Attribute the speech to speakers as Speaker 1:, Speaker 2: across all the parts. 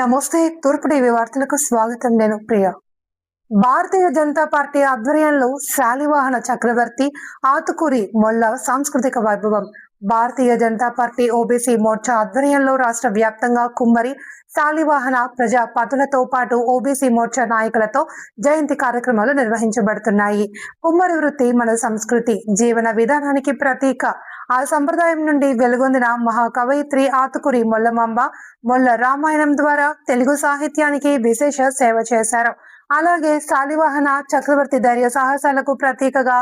Speaker 1: నమస్తే. తూర్పు టీవీ వార్తలకు స్వాగతం. నేను ప్రియ. భారతీయ జనతా పార్టీ ఆధ్వర్యంలో శాలివాహన చక్రవర్తి ఆతుకూరి మొల్ల సాంస్కృతిక వైభవం. భారతీయ జనతా పార్టీ ఓబీసీ మోర్చా ఆధ్వర్యంలో రాష్ట్ర వ్యాప్తంగా కుమ్మరి శాలివాహన ప్రజా పతులతో పాటు ఓబీసీ మోర్చా నాయకులతో జయంతి కార్యక్రమాలు నిర్వహించబడుతున్నాయి. కుమ్మరి వృత్తి మన సంస్కృతి, జీవన విధానానికి ప్రతీక. ఆ సంప్రదాయం నుండి వెలుగొందిన మహాకవయిత్రి ఆతుకూరి మొల్లమాంబ మొల్ల రామాయణం ద్వారా తెలుగు సాహిత్యానికి విశేష సేవ చేశారు. అలాగే శాలివాహన చక్రవర్తి ధైర్య సాహసాలకు ప్రతీకగా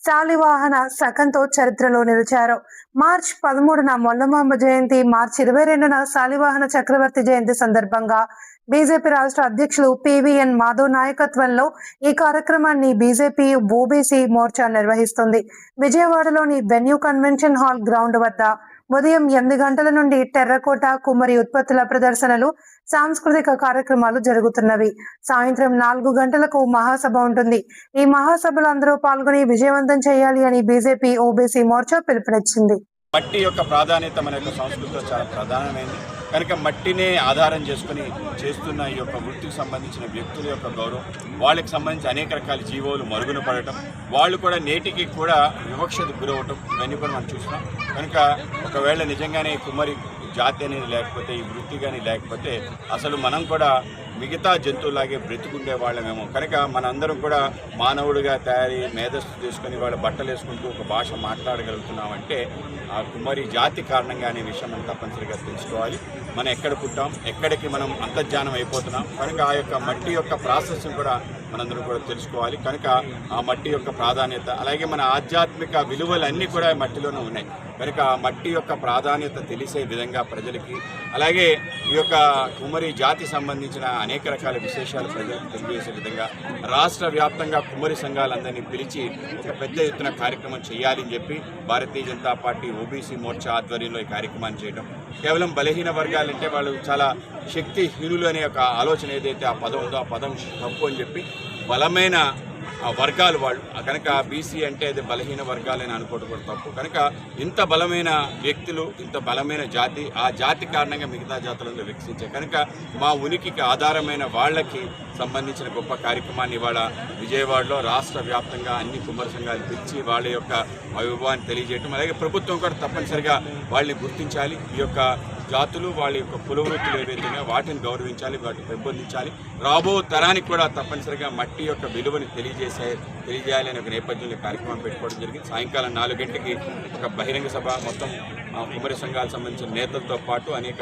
Speaker 1: శాలివాహన శకంతో చరిత్రలో నిలిచారు. మార్చి 13న మొల్లమాంబ జయంతి, మార్చి 22న శాలివాహన చక్రవర్తి జయంతి సందర్భంగా బీజేపీ రాష్ట్ర అధ్యక్షులు పివిఎన్ మాధవ్ నాయకత్వంలో ఈ కార్యక్రమాన్ని బీజేపీ ఓబీసీ మోర్చా నిర్వహిస్తుంది. విజయవాడలోని వెన్యూ కన్వెన్షన్ హాల్ గ్రౌండ్ వద్ద ఉదయం 8 గంటల నుండి టెర్రకోట కుమ్మరి ఉత్పత్తుల ప్రదర్శనలు, సాంస్కృతిక కార్యక్రమాలు జరుగుతున్నవి. సాయంత్రం 4 గంటలకు మహాసభ ఉంటుంది. ఈ మహాసభలో అందరూ పాల్గొని విజయవంతం చేయాలి అని బీజేపీ ఓబీసీ మోర్చా పిలుపునిచ్చింది.
Speaker 2: మట్టి యొక్క ప్రాధాన్యత మన యొక్క సంస్కృతిలో చాలా ప్రధానమైనది కనుక మట్టినే ఆధారం చేసుకుని చేస్తున్న ఈ యొక్క వృత్తికి సంబంధించిన వ్యక్తుల యొక్క గౌరవం, వాళ్ళకి సంబంధించి అనేక రకాల జీవోలు మరుగున పడటం, వాళ్ళు కూడా నేటికి కూడా వివక్షకు గురవటం, ఇవన్నీ కూడా మనం చూస్తున్నాం. కనుక ఒకవేళ నిజంగానే కుమ్మరి జాతి అనేది లేకపోతే, ఈ వృత్తి కానీ లేకపోతే అసలు మనం కూడా మిగతా జంతువులాగే బ్రతుకుండే వాళ్ళమేమో. కనుక మనందరం కూడా మానవుడిగా తయారీ మేధస్సు చేసుకుని వాళ్ళ బట్టలు వేసుకుంటూ ఒక భాష మాట్లాడగలుగుతున్నామంటే ఆ కుమ్మరి జాతి కారణంగానే విషయం మనం తప్పనిసరిగా తెలుసుకోవాలి. మనం ఎక్కడ పుట్టాం, ఎక్కడికి మనం అంతర్జానం అయిపోతున్నాం. కనుక ఆ యొక్క మట్టి యొక్క ప్రాసెస్ని కూడా మనందరం కూడా తెలుసుకోవాలి. కనుక ఆ మట్టి యొక్క ప్రాధాన్యత, అలాగే మన ఆధ్యాత్మిక విలువలన్నీ కూడా మట్టిలోనే ఉన్నాయి. కనుక ఆ మట్టి యొక్క ప్రాధాన్యత తెలిసే విధంగా ప్రజలకి, అలాగే ఈ యొక్క కుమ్మరి జాతి సంబంధించిన అనేక రకాల విశేషాలు ప్రజలకు తెలియజేసే విధంగా రాష్ట్ర వ్యాప్తంగా కుమ్మరి సంఘాలందరినీ పిలిచి ఒక పెద్ద ఎత్తున కార్యక్రమం చేయాలని చెప్పి భారతీయ జనతా పార్టీ ఓబీసీ మోర్చా ఆధ్వర్యంలో ఈ కార్యక్రమాన్ని చేయడం. కేవలం బలహీన వర్గాలంటే వాళ్ళు చాలా శక్తిహీనులు అనే ఒక ఆలోచన ఏదైతే ఆ పదం ఉందో ఆ పదం తప్పు అని చెప్పి బలమైన వర్గాలు వాళ్ళు, కనుక బీసీ అంటే అది బలహీన వర్గాలని అనుకోవడం కూడా తప్పు. కనుక ఇంత బలమైన వ్యక్తులు, ఇంత బలమైన జాతి, ఆ జాతి కారణంగా మిగతా జాతులందరూ వికసించాయి. కనుక మా ఉనికికి ఆధారమైన వాళ్ళకి సంబంధించిన గొప్ప కార్యక్రమాన్ని ఇవాళ విజయవాడలో రాష్ట్ర వ్యాప్తంగా అన్ని కుమ్మరి సంఘాలు పిలిచి వాళ్ళ యొక్క వైభవాన్ని తెలియజేయటం, అలాగే ప్రభుత్వం కూడా తప్పనిసరిగా వాళ్ళని గుర్తించాలి. ఈ యొక్క జాతులు వాళ్ళ యొక్క కుల వృత్తులు ఏవైతే వాటిని గౌరవించాలి, వాటిని పెంపొందించాలి. రాబో తరానికి కూడా తప్పనిసరిగా మట్టి యొక్క విలువని తెలియజేయాలి అనే ఒక నేపథ్యంలో కార్యక్రమం పెట్టుకోవడం జరిగింది. సాయంకాలం 4 గంటలకి ఒక బహిరంగ సభ మొత్తం కుమ్మరి సంఘాలకు సంబంధించిన నేతలతో పాటు అనేక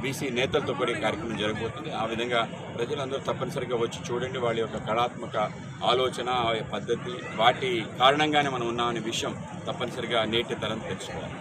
Speaker 2: బీసీ నేతలతో కూడా ఈ కార్యక్రమం జరగబోతుంది. ఆ విధంగా ప్రజలందరూ తప్పనిసరిగా వచ్చి చూడండి. వాళ్ళ యొక్క కళాత్మక ఆలోచన, పద్ధతి, వాటి కారణంగానే మనం ఉన్నామనే విషయం తప్పనిసరిగా నేటి తరం తెలుసుకోవాలి.